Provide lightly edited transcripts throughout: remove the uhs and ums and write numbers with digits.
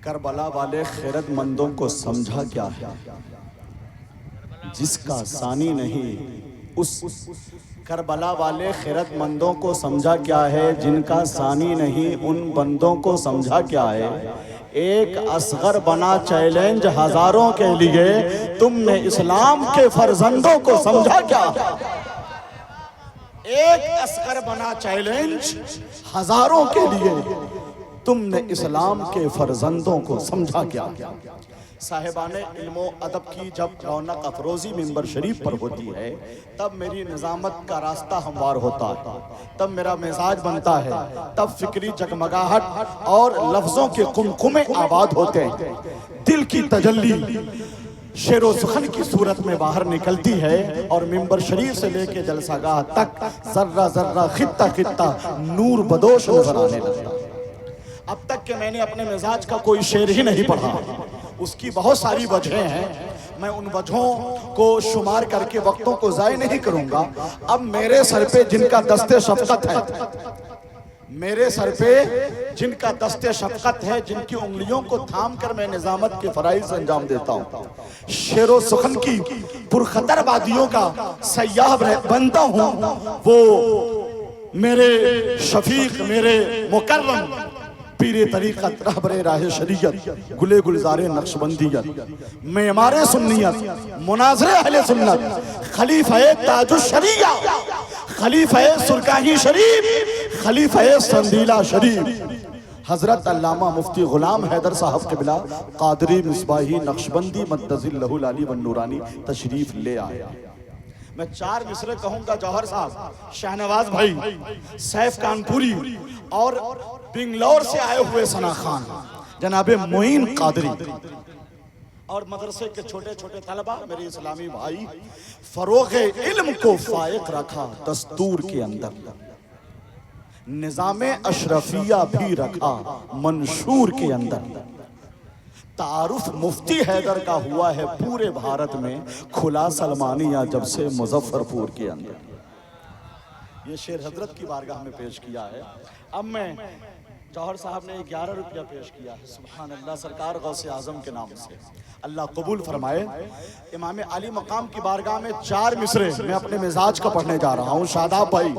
Karbala वाले खैरतमंदों को समझा क्या है, जिसका सानी नहीं उस करबला वाले खैरतमंदों को समझा क्या है, जिनका सानी नहीं उन बंदों को समझा क्या है। एक असगर बना चैलेंज हजारों के लिए, तुमने इस्लाम के फर्जंदों को समझा क्या। एक असगर बना चैलेंज हजारों के लिए, तुमने इस्लाम के फर्जंदों को समझा क्या। साहिबाने इल्मो अदब की जब रौनक अफरोज़ी मिंबर शरीफ पर होती है, तब मेरी निज़ामत का रास्ता हमवार होता है, तब मेरा मिजाज बनता है, तब फिक्री जगमगाहट और लफ्ज़ों के कुमकुमे आबाद होते हैं। दिल की तजल्ली शेरो सुखन की सूरत में बाहर निकलती है और मिंबर शरीफ से लेके जलसागाह तक जर्रा जर्रा खित्ता खित्ता नूर बदोश नजर आने लगता। अब तक के मैंने अपने मिजाज का कोई शेर ही नहीं पढ़ा। उसकी बहुत सारी वजहें हैं, मैं उन वजहों को शुमार करके वक्तों को ज़ाय नहीं करूंगा। अब मेरे सर पे जिनका दस्ते शफकत है, मेरे सर पे जिनका दस्ते शफकत है, जिनकी उंगलियों को थाम कर मैं निजामत के फराइज अंजाम देता हूँ, शेरो सुखन की पुरखतर वादियों का सयाह बनता हूँ, वो मेरे शफीक, मेरे मुकर्रम पीरे तरीक़त, रहबरे राह शरीयत, गुले गुलजारे नक्शबंदियत, मेमारे सुन्नियत, मुनाज़िरे अहले सुन्नत, खलीफाए ताजुश शरिया, खलीफाए सुरकाही शरीफ, खलीफाए संदीला शरीफ, हजरत अल्लामा मुफ्ती गुलाम हैदर साहब क़िबला क़ादरी मिसबाही नक्शबंदी मद्दज़िल्लहुल आली वन नूरानी तशरीफ ले आया। मैं चार मिसरे कहूंगा जौहर साहब, शाहनवाज भाई, सैफ कानपुरी और बिंगलौर से आए हुए सना खान, जनाबे मोइन कादरी और मदरसे के छोटे छोटे तलबा, मेरे इस्लामी भाई, फरोग़ इल्म को फायक रखा दस्तूर के अंदर, निज़ामे अशरफिया भी रखा मंशूर के अंदर। तारुफ मुफ्ती हैदर का हुआ है पूरे भारत में, खुला सलमानिया जब से मुजफ्फरपुर के अंदर। ये शेर हजरत की बारगाह में पेश किया है। अब मैं जौहर साहब ने 11 रुपया पेश किया है, सुभान अल्लाह, सरकार गौसे आजम के नाम से, अल्लाह कबूल फरमाए। इमाम अली मकाम की बारगाह में 4 मिसरे मैं अपने मिजाज का पढ़ने जा रहा हूँ। शादाब भाई,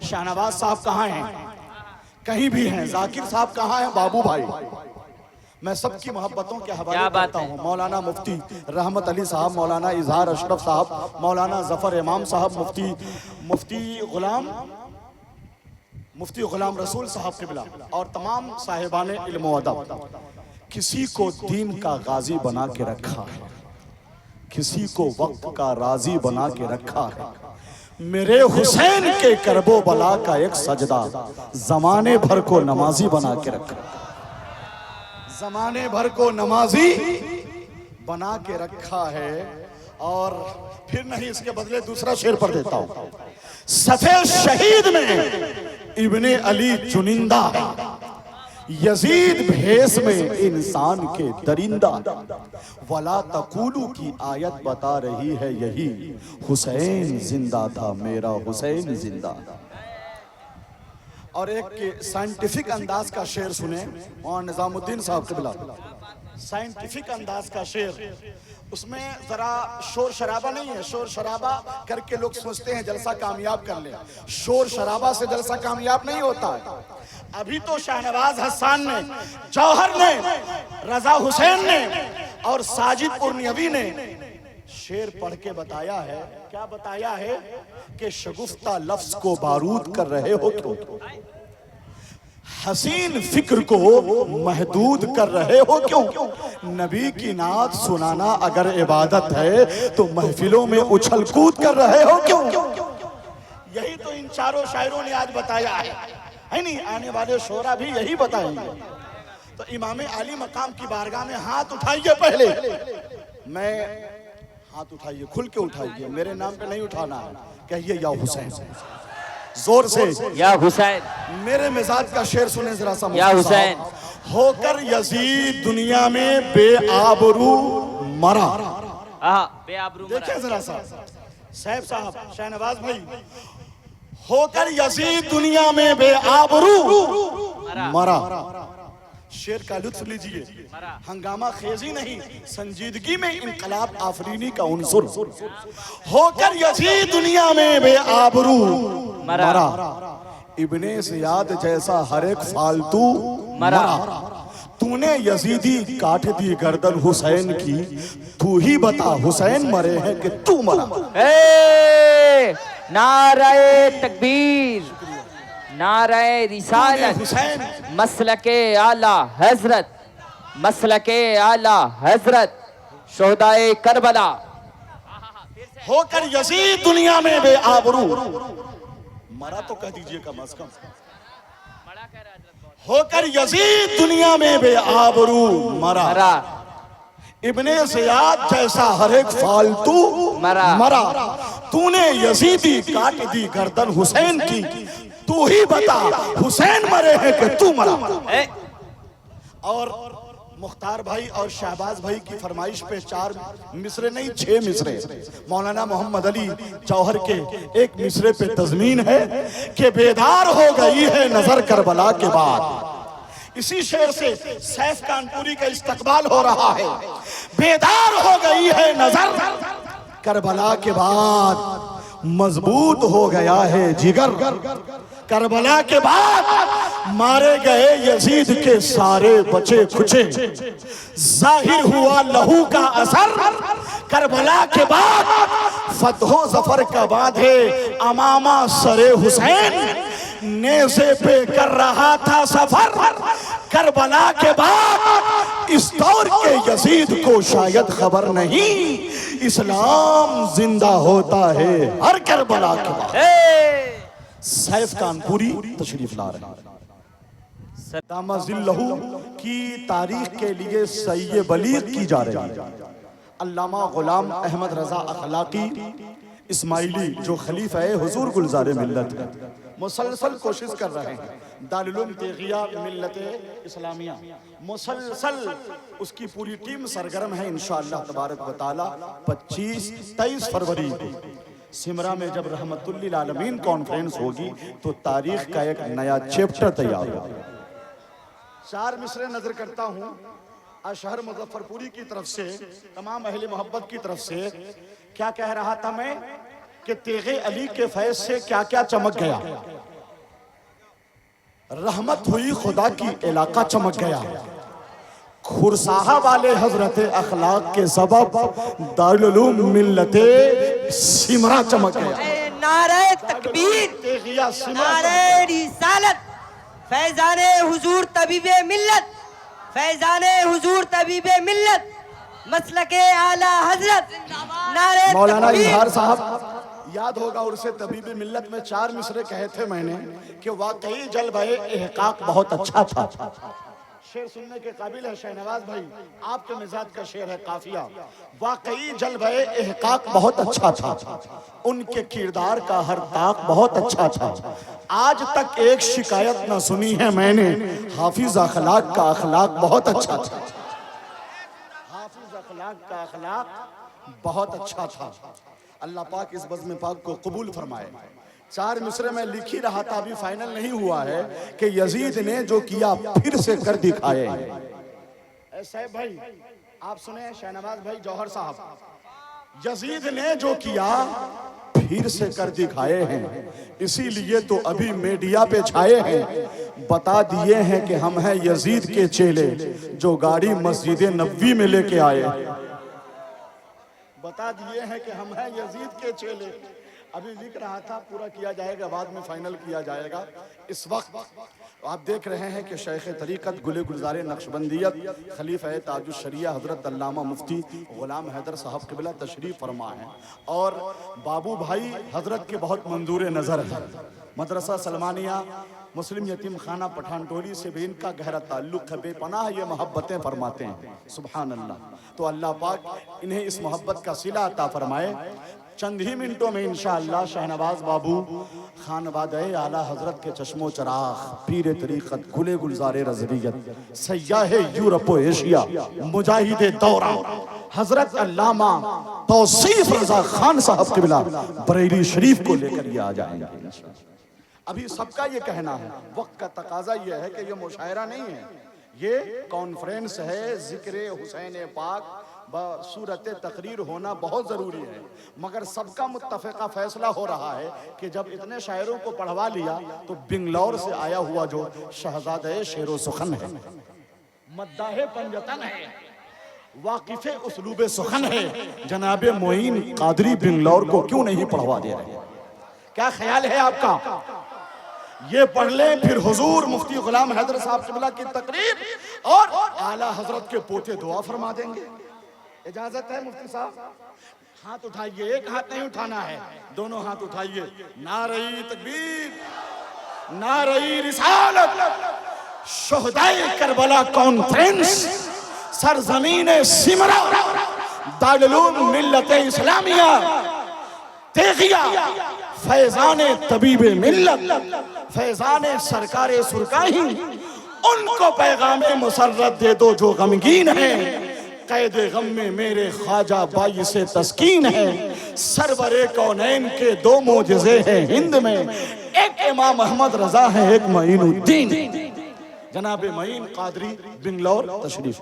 शाहनवाज साहब कहाँ हैं? कहीं भी हैं। जाकिर साहब कहाँ हैं? बाबू भाई, मैं सबकी मोहब्बतों के हवाले करता हूँ। मौलाना मुफ्ती रहमत अली साहब, मौलाना इजहार अशरफ साहब, मौलाना जफर इमाम साहब, मुफ्ती गुलाम रसूल साहब क़िबला और तमाम साहिबाने इल्म अदब। किसी को दीन का गाजी बना के रखा है, किसी को वक्त का राजी बना के रखा है। मेरे हुसैन के करबो बला का एक सजदा जमाने भर को नमाजी बना के रखा, जमाने भर को नमाजी बना के रखा है। और फिर नहीं, इसके बदले दूसरा शेर पढ़ देता हूं। सफेद शहीद में इब्ने अली चुनिंदा है, यजीद भेस में इंसान के दरिंदा, वला तकूलू की आयत बता रही है यही, हुसैन जिंदा था, मेरा हुसैन जिंदा। और एक साइंटिफिक अंदाज का शेर सुने, और निजामुद्दीन साहब क़िबला, साइंटिफिक अंदाज का शेर, उसमें जरा शोर शराबा नहीं है। शोर शराबा करके लोग सोचते हैं जलसा कामयाब कर ले, शोर शराबा से जलसा कामयाब नहीं होता है। अभी तो शाहनवाज हसन ने, जौहर ने, रजा हुसैन ने और साजिद उर्नियवी ने शेर पढ़ के बताया है। क्या बताया है? कि शगुफ्ता लफ्ज को बारूद कर रहे हो क्यों, हसीन फिक्र को महदूद कर रहे हो क्यों, नबी की नात सुनाना अगर इबादत है तो महफिलों में उछल कूद कर रहे हो क्यों। यही तो इन चारों शायरों ने आज बताया है नहीं? आने वाले शोरा भी यही बताएंगे। तो इमाम अली मकाम की बारगाह में हाथ उठाइए, पहले मैं हाथ उठाइए, खुल के उठाइए, मेरे नाम पे नहीं उठाना है, कहिए या हुसैन, जोर से या हुसैन। मेरे मिजाज का शेर सुने जरा सा। या हुसैन। होकर यजीद दुनिया में बेआबरू मरा, बेआबरू देखिए जरा सा साहब साहब, शाहनवाज भाई, होकर यजीद दुनिया में बेआबरू मरा, शेर का लुत्फ लीजिए, हंगामा खेजी नहीं, संजीदगी में इनकलाब आफरीनी का उनसुर। होकर यजीद दुनिया में बेआबरू मरा, इब्ने ज़ियाद जैसा हर एक फालतू मरा। तूने यजीदी काट दी गर्दन हुसैन की, तू ही बता हुसैन मरे हैं कि तू मरा। नारे तकबीर, नारे रिसालत, मसलके आला हजरत, मसलके आला हजरत, शोहदाए करबला। होकर यजीद दुनिया में बेआबरू मरा, तो कह दीजिए कम अज कम। होकर यजीद दुनिया में बेआबरू मरा, इब्ने ज़ियाद जैसा हर एक फालतू मरा। तूने यजीदी काट दी गर्दन हुसैन की, तू ही बता हुसैन मरे हैं कि तू मरा। और मुख्तार भाई और शहबाज भाई की फरमाइश पे 4 मिसरे नहीं 6 मिसरे मौलाना मोहम्मद अली जौहर के एक मिसरे पे तज़मीन है कि बेदार हो गई है नजर करबला के बाद। इसी शेर से सैफ कानपुरी का इस्तकबाल हो रहा है। बेदार हो गई है नजर करबला के बाद, मजबूत हो गया है जिगर। करबला के बाद मारे गए यजीद के सारे बचे खुचे, जाहिर हुआ लहू का असर। करबला के बाद फतहो जफर का बांधे अमामा सरे हुसैन, नेज़े पे कर रहा था सफर। करबला के बाद इस दौर के यजीद को शायद खबर नहीं, इस्लाम जिंदा होता है हर करबला के बाद। सैफ कानपुरी तशरीफ ला रहे हैं। दामाजिल्लहू की तारीख के लिए सही बलीग की जा रही है। अल्लामा गुलाम अहमद रजा अखलाकी इस्माइली जो खलीफा है हुजूर गुलजार मिल्लत है, मुसलसल कोशिश कर रहे हैं। दारुल तेगिया मिल्लत इस्लामिया मुसलसल उसकी पूरी टीम सरगर्म है। इंशाअल्लाह तबारक व तआला 25-23 फरवरी को सिमरा में जब रहमतुल्लिल आलमीन कॉन्फ्रेंस होगी तो तारीख का एक नया चैप्टर तैयार होगा। 4 मिसरे नजर करता हूँ अशहर मुजफ्फरपुरी की तरफ से, तमाम अहले मोहब्बत की तरफ से। क्या कह रहा था मैं कि तेगे अली के फैज से क्या क्या चमक गया, रहमत हुई खुदा की इलाका चमक गया, खुरसाहा वाले हजरत अखलाक के सबब दारुल उलूम मिल्लते सिमरा चमक गया। नारे तकबीर, नारे रिसालत, फैजाने हुजूर तबीबे मिल्लत, फैजाने हुजूर तबीबे मिल्लत, मसलके आला हजरत। नारे मौलाना इजहार साहब याद होगा उर्से तबीबे मिल्लत में 4 मिसरे कहे थे मैंने कि वाकई जलवाए इहकाक बहुत अच्छा था। शेर सुनने के काबिल है शहनवाज भाई, आपके मिजाज का शेर है काफिया। वाकई जलवाए इहकाक बहुत अच्छा था, उनके किरदार का हर ताक बहुत अच्छा था। आज तक एक शिकायत न सुनी है मैंने, हाफिज अखलाक का अखलाक बहुत अच्छा था। हाफिज अखलाक का अखलाक बहुत अच्छा था। अल्लाह पाक इस बज़्म पाक को कबूल फरमाए। 4 मिसरे में लिख ही रहा था, अभी फाइनल नहीं हुआ है कि यजीद ने जो किया फिर से कर दिखाए। साहब भाई आप सुने, शहनवाज भाई जौहर साहब, यजीद ने जो किया फिर से कर दिखाए हैं। इसीलिए तो अभी मीडिया पे छाए हैं, बता दिए हैं कि हम हैं यजीद के चेले जो गाड़ी मस्जिद नबवी में लेके आए। बता दिए हैं कि हम हैं यजीद के चेले। अभी लिख रहा था, पूरा किया जाएगा, बाद में फाइनल किया जाएगा। इस वक्त आप देख रहे हैं कि शेख तरीक़त गुले गुलज़ारे नक्शबंदियत खलीफा ताजुश शरिया हज़रत अल्लामा मुफ्ती ग़ुलाम हैदर साहब क़िबला तशरीफ़ फरमा है और बाबू भाई हज़रत के बहुत मंजूर नज़र है। मदरसा सलमानिया मुस्लिम यतीम खाना पठान टोली से भी इनका गहरा ताल्लुक़ है, बेपनाह ये मोहब्बतें फरमाते हैं। सुभान अल्लाह। तो अल्लाह पाक इन्हें इस मोहब्बत का सिला अता फरमाए। चंद ही मिनटों में इंशाअल्लाह शहनवाज बाबू खानवादे आला हजरत के चश्मो चराग पीर तरीक़त गुले गुलज़ारे रज़वियत सय्याह यूरोप व एशिया मुजाहिद दौरा हजरत अल्लामा तौसीफ रज़ा खान साहब क़िबला बरेली शरीफ को लेकर ये आ जाएंगे। अभी सबका ये कहना है, वक्त का तकाजा ये है कि ये मुशायरा नहीं है, ये कॉन्फ्रेंस है जिक्र हुसैन पाक सूरत तकरीर होना बहुत ज़रूरी है, मगर सबका मुत्तफ़िक़ा फैसला हो रहा है कि जब इतने शायरों को पढ़वा लिया तो बिंगलौर से आया हुआ जो शहज़ादे शेरो सुखन है, मद्दाहे पंजतन है, वाकिफ़े उसलूबे सुखन है, जनाब मोइन कादरी बिंगलौर को क्यों नहीं पढ़वा दे रहे? क्या ख्याल है आपका? ये पढ़ लें, फिर हुजूर मुफ्ती गुलाम हैदर साहब किबला की तकरीर और आला हजरत के पोते दुआ फरमा देंगे। इजाजत है मुफ्ती साहब? हाथ उठाइए, एक हाथ नहीं उठाना है, दोनों हाथ उठाइए। नारे तकबीर, नारे रिसालत, शोहदाए करबला कॉन्फ्रेंस, सरजमीन सिमरा, दारुल मिल्लत इस्लामिया, तेगिया, फैजाने तबीबे मिल्लत, फैजाने सरकारे सुरकाही, उनको पैगामे मुसर्रत दे दो जो गमगीन है, कैदे गम में मेरे ख्वाजा बाई से तस्कीन है, सरवरे कौनैन के दो मोजज़े हैं हिंद में, एक इमाम अहमद रजा है, एक मईनुद्दीन। जनाब मईन कादरी बिंगलौर तशरीफ।